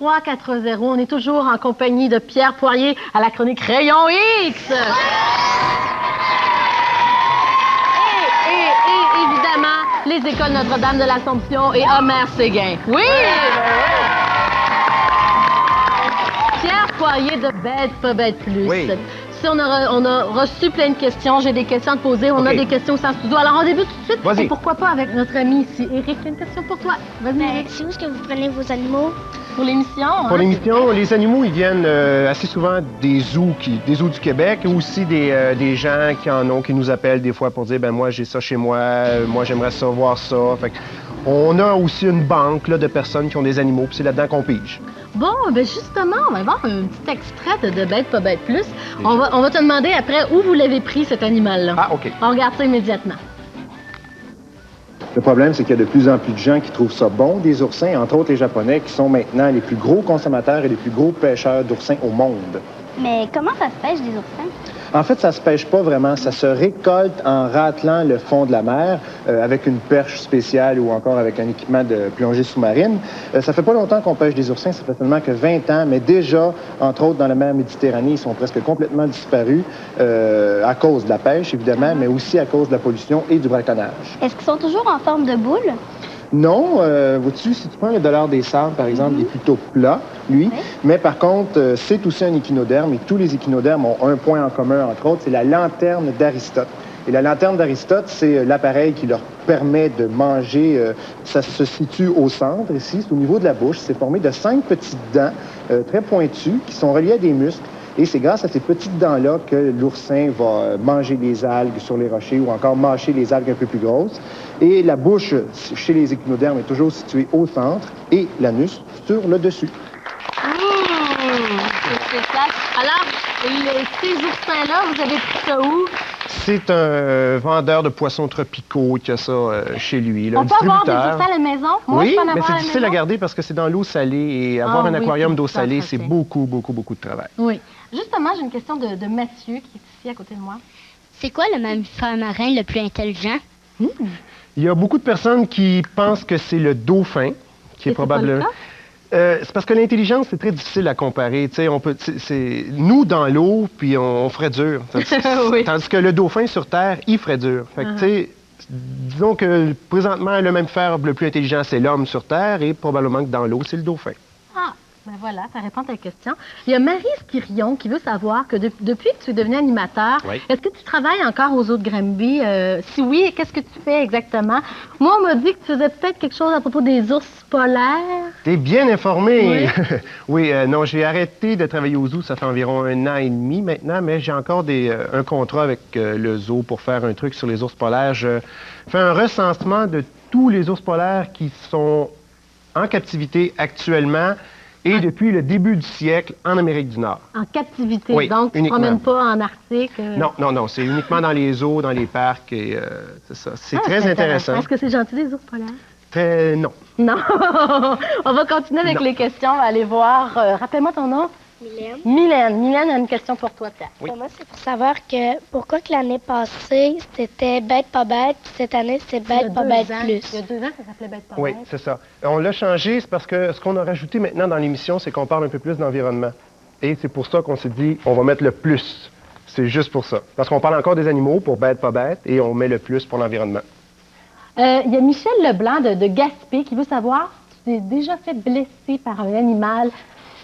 3-4-0. On est toujours en compagnie de Pierre Poirier à la chronique Rayon X. Et évidemment, les écoles Notre-Dame de l'Assomption et Omer Séguin. Oui! Pierre Poirier de Bête pas Bête plus. Oui. Si on a reçu plein de questions, j'ai des questions à te poser, on a des questions sans studio. Alors on débute tout de suite. Vas-y. Et pourquoi pas avec notre ami ici, Éric, une question pour toi. Vas-y, Éric. C'est où est-ce que vous prenez vos animaux? Pour l'émission. Pour l'émission, les animaux, ils viennent assez souvent des zoos du Québec, ou aussi des gens qui en ont, qui nous appellent des fois pour dire, ben moi, j'ai ça chez moi, moi, j'aimerais ça, voir ça. Fait on a aussi une banque là, de personnes qui ont des animaux, puis c'est là-dedans qu'on pige. Bon, ben justement, on va voir un petit extrait de Bête pas Bête plus. On va te demander après où vous l'avez pris, cet animal-là. Ah, OK. On regarde ça immédiatement. Le problème, c'est qu'il y a de plus en plus de gens qui trouvent ça bon, des oursins, entre autres les Japonais, qui sont maintenant les plus gros consommateurs et les plus gros pêcheurs d'oursins au monde. Mais comment ça se pêche des oursins? En fait, ça se pêche pas vraiment. Ça se récolte en ratelant le fond de la mer avec une perche spéciale ou encore avec un équipement de plongée sous-marine. Ça fait pas longtemps qu'on pêche des oursins, ça fait seulement que 20 ans, mais déjà, entre autres, dans la mer Méditerranée, ils sont presque complètement disparus à cause de la pêche, évidemment, mais aussi à cause de la pollution et du braconnage. Est-ce qu'ils sont toujours en forme de boule? Non, vois-tu, si tu prends le dollar des sables, par exemple, il est plutôt plat, lui. Oui. Mais par contre, c'est aussi un échinoderme et tous les échinodermes ont un point en commun, entre autres, c'est la lanterne d'Aristote. Et la lanterne d'Aristote, c'est l'appareil qui leur permet de manger. Ça se situe au centre, ici, c'est au niveau de la bouche. C'est formé de 5 petites dents très pointues qui sont reliées à des muscles. Et c'est grâce à ces petites dents-là que l'oursin va manger les algues sur les rochers ou encore mâcher les algues un peu plus grosses. Et la bouche, chez les échinodermes, est toujours située au centre et l'anus sur le dessus. Alors, ces oursins-là, vous avez pris ça où? C'est un vendeur de poissons tropicaux qui a ça chez lui. Là, on peut avoir des oursins à la maison? Moi, oui, je peux en avoir mais c'est à la difficile à maison? garder parce que c'est dans l'eau salée et avoir un aquarium d'eau salée, c'est beaucoup de travail. Oui. Justement, j'ai une question de Mathieu qui est ici à côté de moi. C'est quoi le mammifère marin le plus intelligent? Il y a beaucoup de personnes qui pensent que c'est le dauphin, qui est probablement... c'est parce que l'intelligence, c'est très difficile à comparer. Tu sais, c'est nous dans l'eau, puis on ferait dur. Oui. Tandis que le dauphin sur Terre, il ferait dur. Fait que, tu sais, disons que présentement, le mammifère le plus intelligent, c'est l'homme sur Terre, et probablement que dans l'eau, c'est le dauphin. Ah, ben voilà, ça répond à ta question. Il y a Marie Skirion qui veut savoir que depuis que tu es devenu animateur, est-ce que tu travailles encore aux eaux de Granby? Si oui, qu'est-ce que tu fais exactement? Moi, on m'a dit que tu faisais peut-être quelque chose à propos des ours polaires. T'es bien informé. Oui, oui non, j'ai arrêté de travailler au zoo, ça fait environ 1 an et demi maintenant, mais j'ai encore un contrat avec le zoo pour faire un truc sur les ours polaires. Je fais un recensement de tous les ours polaires qui sont en captivité actuellement et depuis le début du siècle en Amérique du Nord. En captivité, oui, donc tu ne promènes pas en Arctique? Non, c'est uniquement dans les zoos, dans les parcs, et c'est ça. C'est très intéressant. Est-ce que c'est gentil, les ours polaires? Non. Non. On va continuer avec les questions, on va aller voir. Rappelle-moi ton nom. Mylène. Mylène a une question pour toi, Pierre. Oui. Moi, c'est pour savoir pourquoi que l'année passée, c'était Bête pas Bête, puis cette année, c'est Bête pas Bête plus. Il y a 2 ans, ça s'appelait Bête pas Bête. Oui, c'est ça. On l'a changé, c'est parce que ce qu'on a rajouté maintenant dans l'émission, c'est qu'on parle un peu plus d'environnement. Et c'est pour ça qu'on s'est dit, on va mettre le plus. C'est juste pour ça. Parce qu'on parle encore des animaux pour Bête pas Bête, et on met le plus pour l'environnement. Il y a Michel Leblanc de Gaspé qui veut savoir si tu t'es déjà fait blesser par un animal.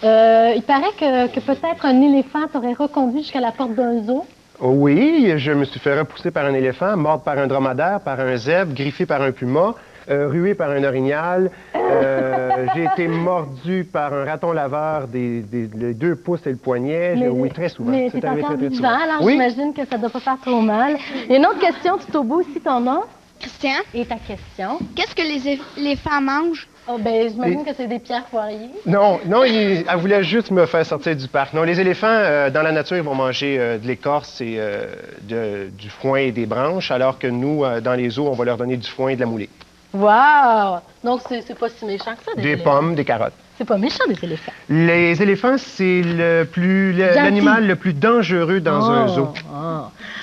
Il paraît que peut-être un éléphant t'aurait reconduit jusqu'à la porte d'un zoo. Oui, je me suis fait repousser par un éléphant, mordre par un dromadaire, par un zèbre, griffé par un puma, rué par un orignal. J'ai été mordu par un raton laveur les 2 pouces et le poignet. Oui, très souvent. Mais c'est encore vivant, alors j'imagine que ça ne doit pas faire trop mal. Il y a une autre question tout au bout aussi, ton nom? Christian? Et ta question? Qu'est-ce que les éléphants mangent? Oh, ben, j'imagine que c'est des Pierre Poirier. Non, elle voulait juste me faire sortir du parc. Non, les éléphants, dans la nature, ils vont manger de l'écorce et du foin et des branches, alors que nous, dans les zoos, on va leur donner du foin et de la moulée. Wow! Donc, c'est pas si méchant que ça, des pommes, des carottes. C'est pas méchant, des éléphants. Les éléphants, c'est l'animal le plus dangereux dans un zoo.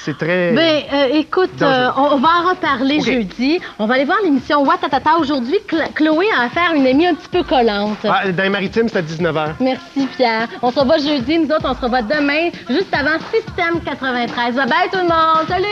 c'est très... Ben, écoute, on va en reparler jeudi. On va aller voir l'émission Ouattatata. Aujourd'hui, Chloé a affaire à une amie un petit peu collante. Ah, dans les maritimes, c'est à 19h. Merci, Pierre. On se revoit jeudi. Nous autres, on se revoit demain, juste avant Système 93. Bye bye tout le monde. Salut!